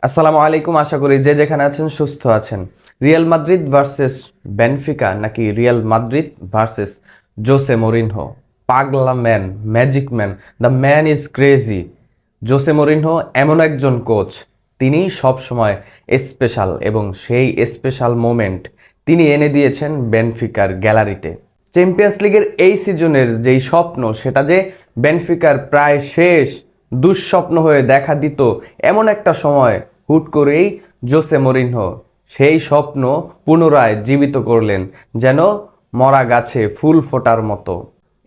আসসালামু আলাইকুম। আশা করি যে যেখানে আছেন সুস্থ আছেন। রিয়াল মাদ্রিদ ভার্সেস বেনফিকা নাকি Real Madrid versus Jose Mourinho? পাগলা man, magic man, the man is crazy. Jose Mourinho এমন একজন কোচ, তিনি সব সময় স্পেশাল এবং সেই স্পেশাল মোমেন্ট তিনি এনে দিয়েছেন বেনফিকার গ্যালারিতে। চ্যাম্পিয়ন্স লিগের এই সিজনের যেই স্বপ্ন, সেটা যে বেনফিকার প্রায় শেষ দুঃস্বপ্ন হয়ে দেখা দিত, এমন একটা সময় হুট করেই জোসে মরিনহো সেই স্বপ্ন পুনরায় জীবিত করলেন, যেন মরা গাছে ফুল ফোটার মতো।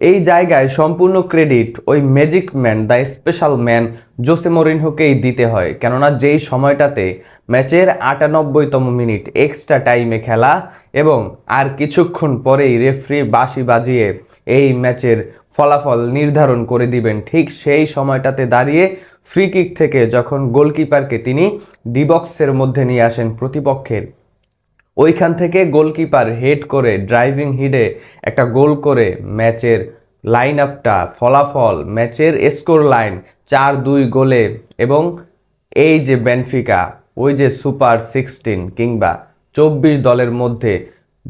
এই জায়গায় সম্পূর্ণ ক্রেডিট ওই magic man, the special man Jose মরিনহোকেই দিতে হয়। কেননা যেই সময়টাতে ম্যাচের ৯৮তম মিনিট এক্সট্রা টাইমে খেলা এবং আর কিছুক্ষণ পরেই রেফারি বাঁশি বাজিয়ে এই ম্যাচের ফলাফল নির্ধারণ করে দিবেন, ঠিক সেই সময়টাতে দাঁড়িয়ে ফ্রি কিক থেকে যখন গোলকিপারকে তিনি ডি বক্সের মধ্যে নিয়ে আসেন প্রতিপক্ষের, ওইখান থেকে গোলকিপার হেড করে ড্রাইভিং হিডে একটা গোল করে ম্যাচের লাইন আপটা, ফলাফল, ম্যাচের স্কোর লাইন ৪-২ গোলে। এবং এই যে বেনফিকা, ওই যে সুপার 16 কিংবা ২৪ দলের মধ্যে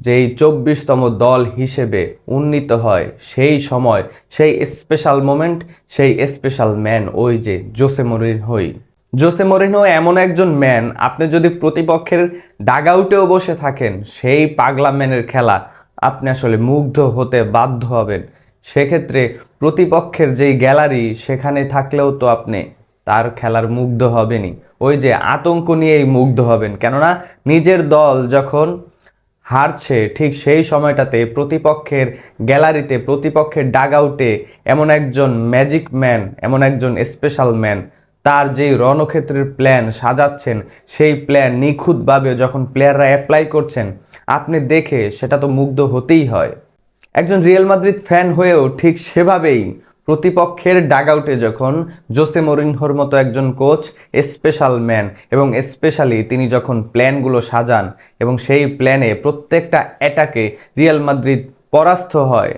যেই ২৪তম দল হিসেবে উন্নীত হয়, সেই সময় সেই স্পেশাল মোমেন্ট, সেই স্পেশাল ম্যান ওই যে জোসে মরিনহোই। জোসে মরিনহো এমন একজন ম্যান, আপনি যদি প্রতিপক্ষের ডাগআউটেও বসে থাকেন, সেই পাগলা ম্যানের খেলা আপনি আসলে মুগ্ধ হতে বাধ্য হবেন। সেক্ষেত্রে প্রতিপক্ষের যেই গ্যালারি, সেখানে থাকলেও তো আপনি তার খেলার মুগ্ধ হবেনই, ওই যে আতঙ্ক নিয়েই মুগ্ধ হবেন। কেননা নিজের দল যখন হারছে, ঠিক সেই সময়টাতে প্রতিপক্ষের গ্যালারিতে, প্রতিপক্ষের ডাগআউটে এমন একজন ম্যাজিক ম্যান, এমন একজন স্পেশাল ম্যান তার যেই রণক্ষেত্রের প্ল্যান সাজাচ্ছেন, সেই প্ল্যান নিখুঁতভাবে যখন প্লেয়াররা অ্যাপ্লাই করছেন, আপনি দেখে সেটা তো মুগ্ধ হতেই হয়। একজন রিয়াল মাদ্রিদ ফ্যান হয়েও ঠিক সেভাবেই প্রতিপক্ষের ডাগআউটে যখন জোসে মরিনহোর মতো একজন কোচ, স্পেশাল ম্যান, এবং স্পেশালি তিনি যখন প্ল্যানগুলো সাজান এবং সেই প্ল্যানে প্রত্যেকটা অ্যাটাকে রিয়াল মাদ্রিদ পরাস্ত হয়,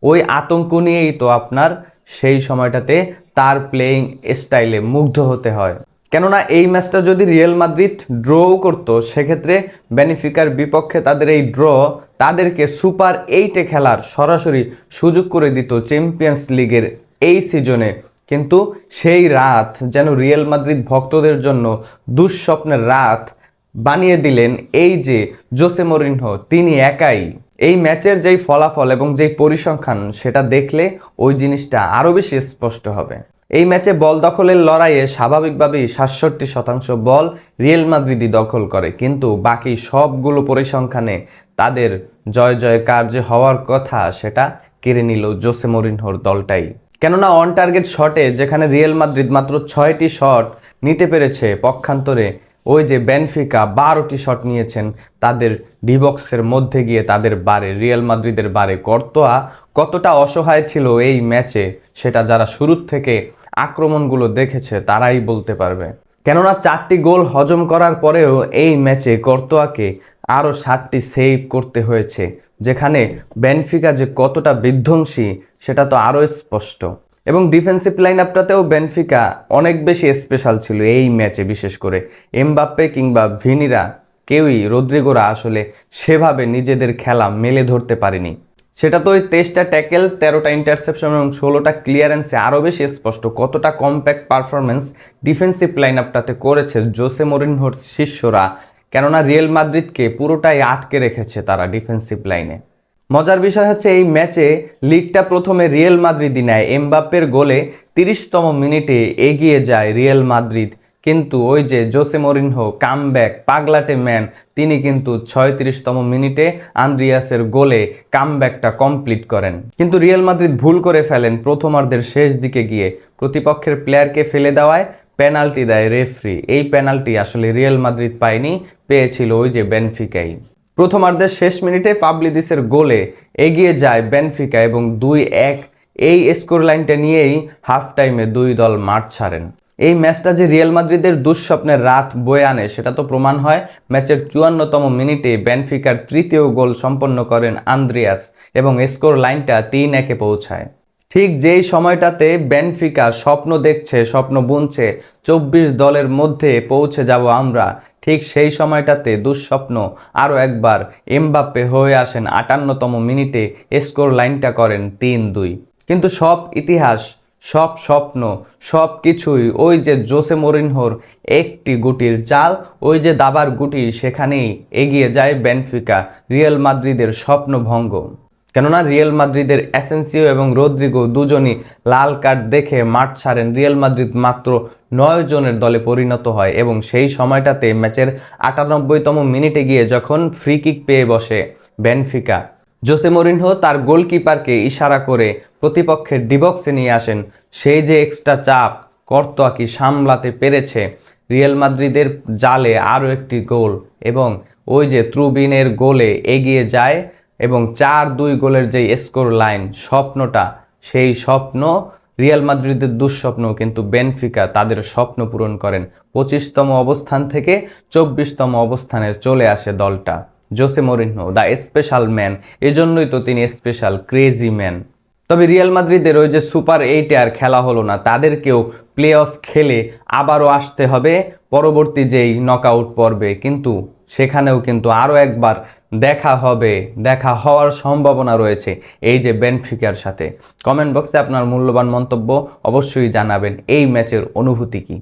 ওই আতঙ্ক নিয়েই তো আপনার সেই সময়টাতে তার প্লেয়িং স্টাইলে মুগ্ধ হতে হয়। কেননা এই ম্যাচটা যদি রিয়াল মাদ্রিদ ড্রও করতো, সেক্ষেত্রে বেনিফিকার বিপক্ষে তাদের এই ড্র তাদেরকে সুপার 8-এ খেলার সরাসরি সুযোগ করে দিত চ্যাম্পিয়ন্স লিগের এই সিজনে। কিন্তু সেই রাত যেন রিয়াল মাদ্রিদ ভক্তদের জন্য দুঃস্বপ্নের রাত বানিয়ে দিলেন এই যে জোসে মরিনহো, তিনি একাই। এই ম্যাচের যেই ফলাফল এবং যেই পরিসংখ্যান, সেটা দেখলে ওই জিনিসটা আরও বেশি স্পষ্ট হবে। এই ম্যাচে বল দখলের লড়াইয়ে স্বাভাবিকভাবেই ৬৭% বল রিয়াল মাদ্রিদই দখল করে, কিন্তু বাকি সবগুলো পরিসংখ্যানে তাদের জয় জয়কার যে হওয়ার কথা, সেটা কেড়ে নিল জোসে মরিনহোর দলটাই। কেননা অন টার্গেট শটে যেখানে রিয়াল মাদ্রিদ মাত্র ৬টি শট নিতে পেরেছে, পক্ষান্তরে ওই যে বেনফিকা ১২টি শট নিয়েছেন তাদের ডিবক্সের মধ্যে গিয়ে তাদের বারে, রিয়াল মাদ্রিদের বারে। কর্তোয়া কতটা অসহায় ছিল এই ম্যাচে, সেটা যারা শুরুর থেকে আক্রমণগুলো দেখেছে তারাই বলতে পারবে। কেননা ৪টি গোল হজম করার পরেও এই ম্যাচে কর্তোয়াকে আরও ৭টি সেভ করতে হয়েছে, যেখানে বেনফিকা যে কতটা বিধ্বংসী সেটা তো আরও স্পষ্ট। এবং ডিফেন্সিভ লাইন আপটাতেও বেনফিকা অনেক বেশি স্পেশাল ছিল এই ম্যাচে। বিশেষ করে এমবাপ্পে কিংবা ভিনিরা, কেউই, রদ্রিগোরা আসলে সেভাবে নিজেদের খেলা মেলে ধরতে পারেনি। সেটা তো ওই ২৩টা ট্যাকেল, ১৩টা ইন্টারসেপশন এবং ১৬টা ক্লিয়ারেন্সে আরও বেশি স্পষ্ট কতটা কম্প্যাক্ট পারফরমেন্স ডিফেন্সিভ লাইন আপটাতে করেছে জোসে মরিনহোর শিষ্যরা। কেননা রিয়াল মাদ্রিদকে পুরোটাই আটকে রেখেছে তারা ডিফেন্সিভ লাইনে। মজার বিষয় হচ্ছে এই ম্যাচে লিগটা প্রথমে রিয়াল মাদ্রিদই নেয়। এমবাপ্পের গোলে ৩০তম মিনিটে এগিয়ে যায় রিয়াল মাদ্রিদ, কিন্তু ওই যে জোসে মরিনহো কামব্যাক পাগলাটে ম্যান, তিনি কিন্তু ৩৬তম মিনিটে আন্দ্রিয়াসের গোলে কামব্যাকটা কমপ্লিট করেন। কিন্তু রিয়াল মাদ্রিদ ভুল করে ফেলেন প্রথমার্ধের শেষ দিকে গিয়ে, প্রতিপক্ষের প্লেয়ারকে ফেলে দেওয়ায় পেনাল্টি দেয় রেফারি। এই পেনাল্টি আসলে রিয়াল মাদ্রিদ পায়নি, পেয়েছিল ওই যে বেনফিকাই। প্রথমার্ধের শেষ মিনিটে পাবলিদিসের গোলে এগিয়ে যায় বেনফিকা এবং ২-১ এই স্কোর লাইনটা নিয়েই হাফ টাইমে দুই দল মাঠ ছাড়েন। এই ম্যাচটা যে রিয়াল মাদ্রিদের দুঃস্বপ্নের রাত বয়ে আনে, সেটা তো প্রমাণ হয় ম্যাচের ৫৪তম মিনিটে বেনফিকার তৃতীয় গোল সম্পন্ন করেন আন্দ্রিয়াস এবং স্কোর লাইনটা ৩-১-এ পৌঁছায়। ঠিক যেই সময়টাতে বেনফিকা স্বপ্ন দেখছে, স্বপ্ন বুনছে 24 দলের মধ্যে পৌঁছে যাব আমরা, ঠিক সেই সময়টাতে দুঃস্বপ্ন আরও একবার এমবাপ্পে হয়ে আসেন 58তম মিনিটে, স্কোর লাইনটা করেন 3-2। কিন্তু সব ইতিহাস, সব স্বপ্ন, সব কিছুই ওই যে জোসে মরিনহোর একটি গুটির জাল, ওই যে দাবার গুটি, সেখানেই এগিয়ে যায় বেনফিকা, রিয়াল মাদ্রিদের স্বপ্নভঙ্গ। কেননা রিয়াল মাদ্রিদের অ্যাসেন্সিও এবং রদ্রিগো দুজনই লাল কার্ড দেখে মাঠ ছাড়েন। রিয়াল মাদ্রিদ মাত্র 9 জনের দলে পরিণত হয় এবং সেই সময়টাতে ম্যাচের 98তম মিনিটে গিয়ে যখন ফ্রি কিক পেয়ে বসে বেনফিকা, জোসে মরিনহো তার গোলকিপারকে ইশারা করে প্রতিপক্ষের ডিবক্সে নিয়ে আসেন। সেই যে এক্সট্রা চাপ কর্তোয়া সামলাতে পেরেছে, রিয়াল মাদ্রিদের জালে আরও একটি গোল এবং ওই যে ত্রুবিনের গোলে এগিয়ে যায় এবং 4-2 গোলের যে স্কোর লাইন, স্বপ্নটা, সেই স্বপ্ন রিয়াল মাদ্রিদের দুঃস্বপ্ন, কিন্তু বেনফিকা তাদের স্বপ্ন পূরণ করেন। 25তম অবস্থান থেকে 24তম অবস্থানে চলে আসে দলটা। Jose Mourinho the special man, এজন্যই তো তিনি স্পেশাল, ক্রেজি ম্যান। তবে রিয়াল মাদ্রিদের ওই যে সুপার 8-এ আর খেলা হলো না, তাদেরকেও প্লে অফ খেলে আবারও আসতে হবে পরবর্তী যেই নকআউট পর্বে, কিন্তু সেখানেও কিন্তু আরও একবার দেখা হবে, দেখা হওয়ার সম্ভাবনা রয়েছে এই যে বেনফিকার সাথে। কমেন্ট বক্সে আপনার মূল্যবান মন্তব্য অবশ্যই জানাবেন। এই ম্যাচের অনুভূতি কি?